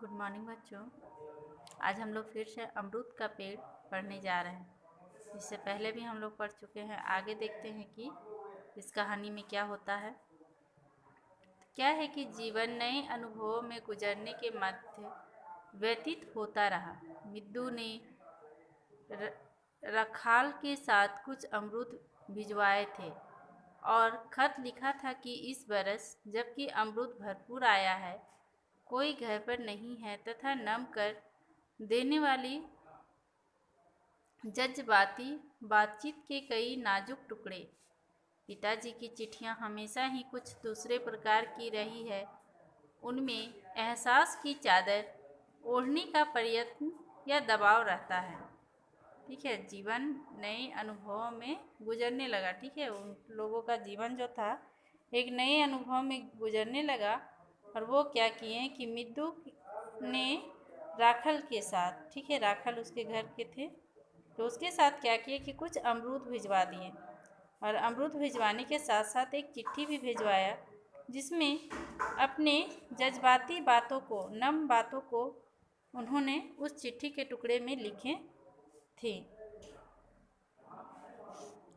Good morning बच्चों। आज हम लोग फिर से अमरूद का पेड़ पढ़ने जा रहे हैं। इससे पहले भी हम लोग पढ़ चुके हैं। आगे देखते हैं कि इस कहानी में क्या होता है। क्या है कि जीवन नए अनुभवों में गुजरने के मध्य व्यतीत होता रहा। मिद्दू ने रखाल के साथ कुछ अमरूद भिजवाए थे और खत लिखा था कि इस बरस जबकि अमरूद भरपूर आया है, कोई घर पर नहीं है तथा नम कर देने वाली जज्बाती बातचीत के कई नाजुक टुकड़े। पिताजी की चिट्ठियां हमेशा ही कुछ दूसरे प्रकार की रही है। उनमें एहसास की चादर ओढ़ने का प्रयत्न या दबाव रहता है। ठीक है, जीवन नए अनुभवों में गुजरने लगा। ठीक है, उन लोगों का जीवन जो था एक नए अनुभव में गुजरने लगा। और वो क्या किए कि मिद्दू ने राखल के साथ, ठीक है, राखल उसके घर के थे, तो उसके साथ क्या किए कि कुछ अमरूद भिजवा दिए। और अमरूद भिजवाने के साथ साथ एक चिट्ठी भी भिजवाया जिसमें अपने जज्बाती बातों को, नम बातों को उन्होंने उस चिट्ठी के टुकड़े में लिखे थे।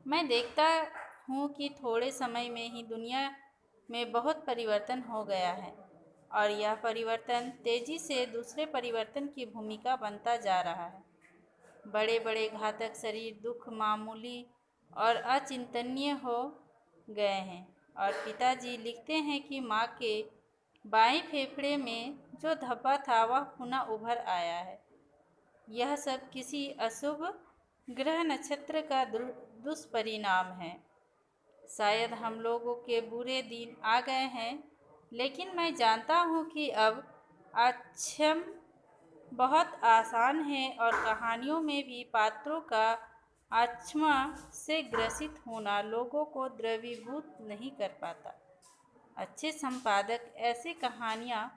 मैं देखता हूँ कि थोड़े समय में ही दुनिया में बहुत परिवर्तन हो गया है और यह परिवर्तन तेजी से दूसरे परिवर्तन की भूमिका बनता जा रहा है। बड़े बड़े घातक शरीर दुख मामूली और अचिंतनीय हो गए हैं। और पिताजी लिखते हैं कि माँ के बाएं फेफड़े में जो धब्बा था वह पुनः उभर आया है। यह सब किसी अशुभ ग्रह नक्षत्र का दुष्परिणाम है। शायद हम लोगों के बुरे दिन आ गए हैं, लेकिन मैं जानता हूँ कि अब अक्षम बहुत आसान है और कहानियों में भी पात्रों का आत्मा से ग्रसित होना लोगों को द्रवीभूत नहीं कर पाता। अच्छे संपादक ऐसे कहानियों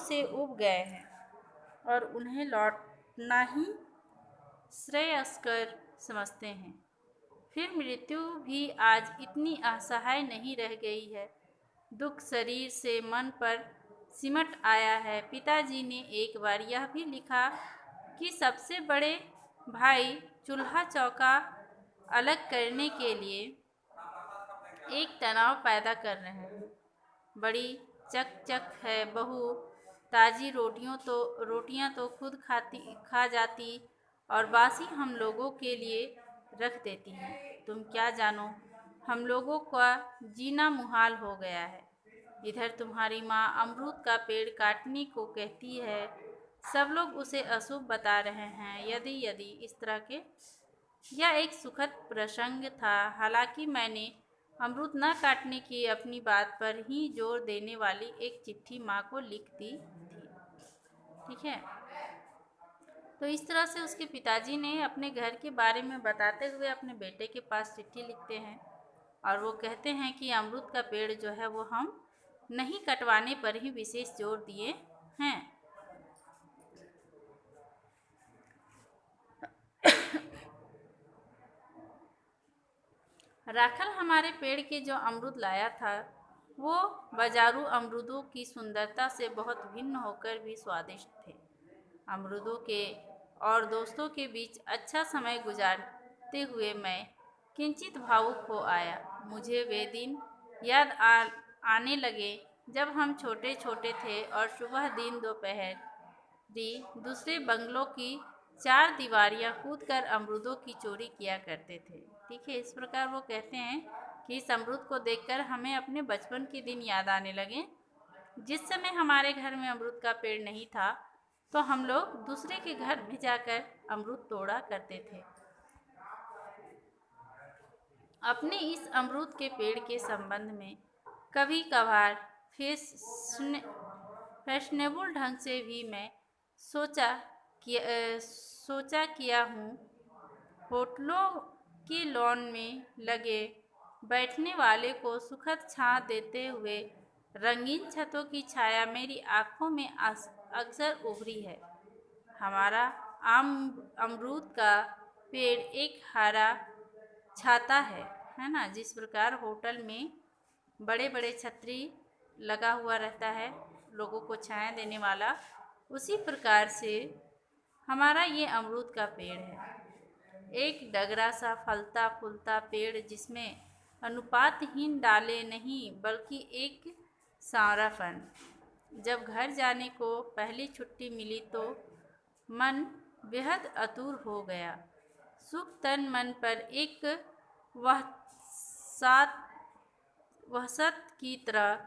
से उब गए हैं और उन्हें लौटना ही श्रेयस्कर समझते हैं। फिर मृत्यु भी आज इतनी असहाय नहीं रह गई है। दुख शरीर से मन पर सिमट आया है। पिताजी ने एक बार यह भी लिखा कि सबसे बड़े भाई चूल्हा चौका अलग करने के लिए एक तनाव पैदा कर रहे हैं। बड़ी चक है बहू, ताज़ी रोटियां तो खुद खा जाती और बासी हम लोगों के लिए रख देती हैं। तुम क्या जानो, हम लोगों का जीना मुहाल हो गया है। इधर तुम्हारी माँ अमरूद का पेड़ काटने को कहती है। सब लोग उसे अशुभ बता रहे हैं। यदि इस तरह के यह एक सुखद प्रसंग था। हालांकि मैंने अमरूद न काटने की अपनी बात पर ही जोर देने वाली एक चिट्ठी माँ को लिख दी थी। ठीक है, तो इस तरह से उसके पिताजी ने अपने घर के बारे में बताते हुए अपने बेटे के पास चिट्ठी लिखते हैं और वो कहते हैं कि अमरूद का पेड़ जो है वो हम नहीं कटवाने पर ही विशेष जोर दिए हैं। राखल हमारे पेड़ के जो अमरूद लाया था वो बाजारू अमरूदों की सुंदरता से बहुत भिन्न होकर भी स्वादिष्ट थे। अमरूदों के और दोस्तों के बीच अच्छा समय गुजारते हुए मैं किंचित भावुक हो आया। मुझे वे दिन आने लगे जब हम छोटे छोटे थे और सुबह दिन दोपहर दूसरे बंगलों की चार दीवारियां कूदकर अमरूदों की चोरी किया करते थे। ठीक है, इस प्रकार वो कहते हैं कि इस अमरूद को देखकर हमें अपने बचपन के दिन याद आने लगे, जिस समय हमारे घर में अमरूद का पेड़ नहीं था तो हम लोग दूसरे के घर में जाकर अमरूद तोड़ा करते थे। अपने इस अमरूद के पेड़ के संबंध में कभी कभार फैशनेबल ढंग से भी मैं सोचा किया हूँ। होटलों की लॉन में लगे बैठने वाले को सुखद छां देते हुए रंगीन छतों की छाया मेरी आँखों में अक्सर उभरी है। हमारा अमरूद का पेड़ एक हरा छाता है ना। जिस प्रकार होटल में बड़े बड़े छतरी लगा हुआ रहता है, लोगों को छाया देने वाला, उसी प्रकार से हमारा ये अमरूद का पेड़ है। एक डगरा सा फलता फूलता पेड़ जिसमें अनुपातहीन डाले नहीं बल्कि एक साराफन। जब घर जाने को पहली छुट्टी मिली तो मन बेहद आतुर हो गया। सुख तन मन पर एक वह सात वसत की तरह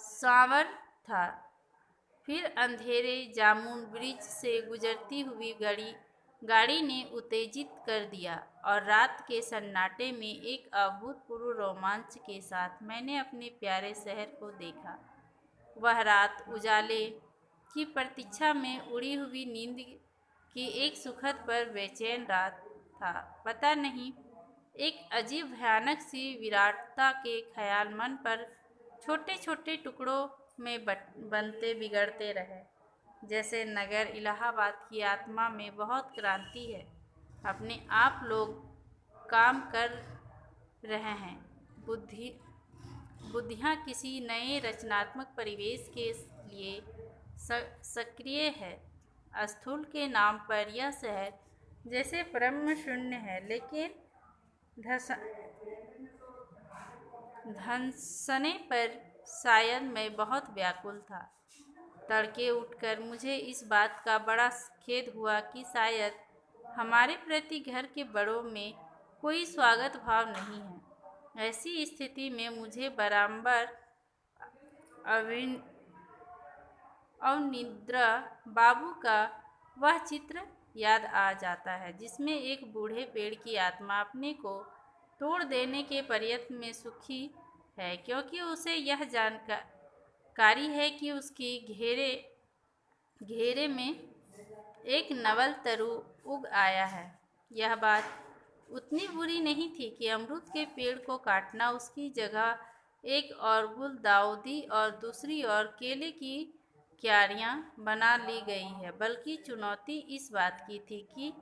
सांवर था। फिर अंधेरे जामुन ब्रिज से गुजरती हुई गाड़ी ने उत्तेजित कर दिया और रात के सन्नाटे में एक अभूतपूर्व रोमांच के साथ मैंने अपने प्यारे शहर को देखा। वह रात उजाले की प्रतीक्षा में उड़ी हुई नींद की एक सुखद पर बेचैन रात था। पता नहीं, एक अजीब भयानक सी विराटता के ख्याल मन पर छोटे छोटे टुकड़ों में बनते बिगड़ते रहे। जैसे नगर इलाहाबाद की आत्मा में बहुत क्रांति है, अपने आप लोग काम कर रहे हैं, बुद्धियाँ किसी नए रचनात्मक परिवेश के लिए सक्रिय है। स्थूल के नाम पर यह शहर जैसे ब्रह्म शून्य है, लेकिन धंसने पर शायद मैं बहुत व्याकुल था। तड़के उठकर मुझे इस बात का बड़ा खेद हुआ कि शायद हमारे प्रति घर के बड़ों में कोई स्वागत भाव नहीं है। ऐसी स्थिति में मुझे बारंबार अवनिद्रा बाबू का वह चित्र याद आ जाता है जिसमें एक बूढ़े पेड़ की आत्मा अपने को तोड़ देने के प्रयत्न में सुखी है, क्योंकि उसे यह जानकारी है कि उसकी घेरे में एक नवल तरु उग आया है। यह बात उतनी बुरी नहीं थी कि अमरूद के पेड़ को काटना, उसकी जगह एक और गुलदाउदी और दूसरी ओर केले की क्यारियां बना ली गई है, बल्कि चुनौती इस बात की थी कि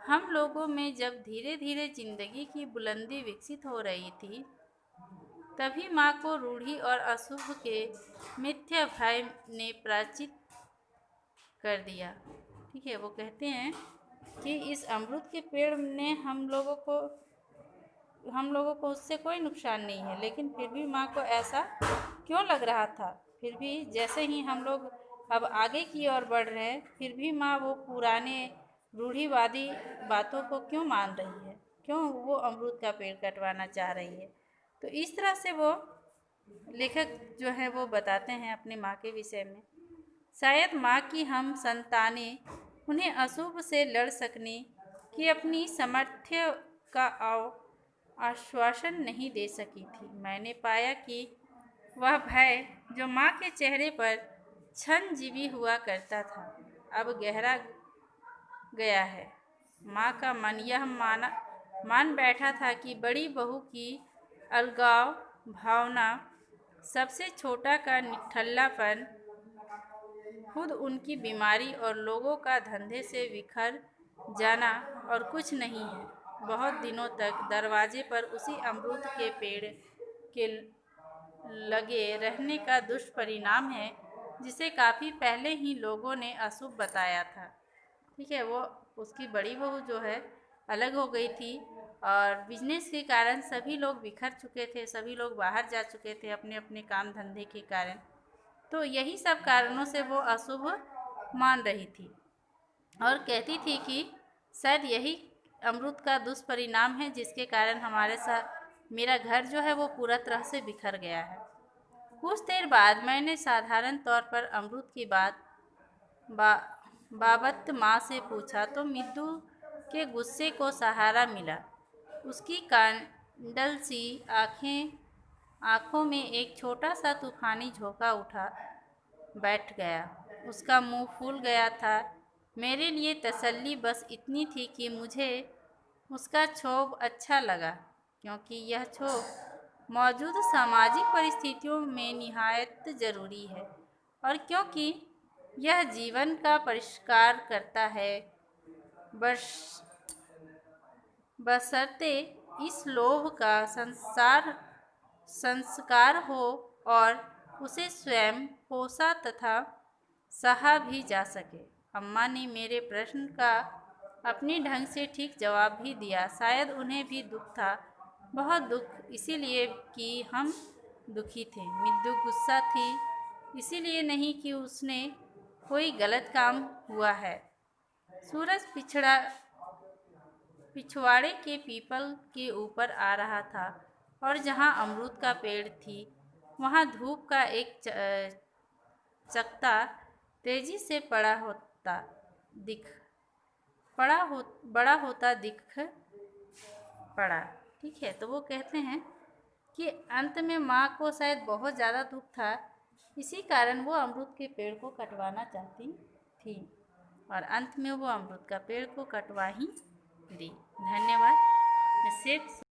हम लोगों में जब धीरे धीरे जिंदगी की बुलंदी विकसित हो रही थी, तभी माँ को रूढ़ी और अशुभ के मिथ्या भय ने पराजित कर दिया। ठीक है, वो कहते हैं कि इस अमरूद के पेड़ ने हम लोगों को उससे कोई नुकसान नहीं है, लेकिन फिर भी माँ को ऐसा क्यों लग रहा था। फिर भी जैसे ही हम लोग अब आगे की ओर बढ़ रहे हैं, फिर भी माँ वो पुराने रूढ़िवादी बातों को क्यों मान रही है, क्यों वो अमरूद का पेड़ कटवाना चाह रही है। तो इस तरह से वो लेखक जो है वो बताते हैं अपनी माँ के विषय में। शायद माँ की हम संतानें उन्हें अशुभ से लड़ सकने की अपनी सामर्थ्य का आश्वासन नहीं दे सकी थी। मैंने पाया कि वह भय जो माँ के चेहरे पर क्षणजीवी हुआ करता था, अब गहरा गया है। माँ का मन यह मान बैठा था कि बड़ी बहू की अलगाव भावना, सबसे छोटा का निठल्लापन, खुद उनकी बीमारी और लोगों का धंधे से बिखर जाना और कुछ नहीं है। बहुत दिनों तक दरवाजे पर उसी अमरूद के पेड़ के लगे रहने का दुष्परिणाम है, जिसे काफ़ी पहले ही लोगों ने अशुभ बताया था। ठीक है, वो उसकी बड़ी बहू जो है अलग हो गई थी और बिजनेस के कारण सभी लोग बिखर चुके थे, सभी लोग बाहर जा चुके थे अपने अपने काम धंधे के कारण। तो यही सब कारणों से वो अशुभ मान रही थी और कहती थी कि शायद यही अमरूद का दुष्परिणाम है, जिसके कारण हमारे साथ मेरा घर जो है वो पूरा तरह से बिखर गया है। कुछ देर बाद मैंने साधारण तौर पर अमरूद की बाबत माँ से पूछा तो मिद्दू के गुस्से को सहारा मिला। उसकी कांडल सी आँखों में एक छोटा सा तूफानी झोंका उठा बैठ गया। उसका मुंह फूल गया था। मेरे लिए तसल्ली बस इतनी थी कि मुझे उसका क्षोभ अच्छा लगा, क्योंकि यह क्षोभ मौजूद सामाजिक परिस्थितियों में निहायत ज़रूरी है और क्योंकि यह जीवन का परिष्कार करता है, बशर्ते इस लोभ का संस्कार हो और उसे स्वयं पोसा तथा सहा भी जा सके। अम्मा ने मेरे प्रश्न का अपने ढंग से ठीक जवाब भी दिया। शायद उन्हें भी दुख था, बहुत दुख, इसीलिए कि हम दुखी थे। मिद्दू गुस्सा थी, इसीलिए नहीं कि उसने कोई गलत काम हुआ है। सूरज पिछवाड़े के पीपल के ऊपर आ रहा था और जहाँ अमरूद का पेड़ थी वहाँ धूप का एक चकता तेजी से दिख बड़ा होता दिख पड़ा। ठीक है, तो वो कहते हैं कि अंत में माँ को शायद बहुत ज़्यादा दुख था, इसी कारण वो अमरूद के पेड़ को कटवाना चाहती थी और अंत में वो अमरूद का पेड़ को कटवा ही दी। धन्यवाद। मैं सिर्फ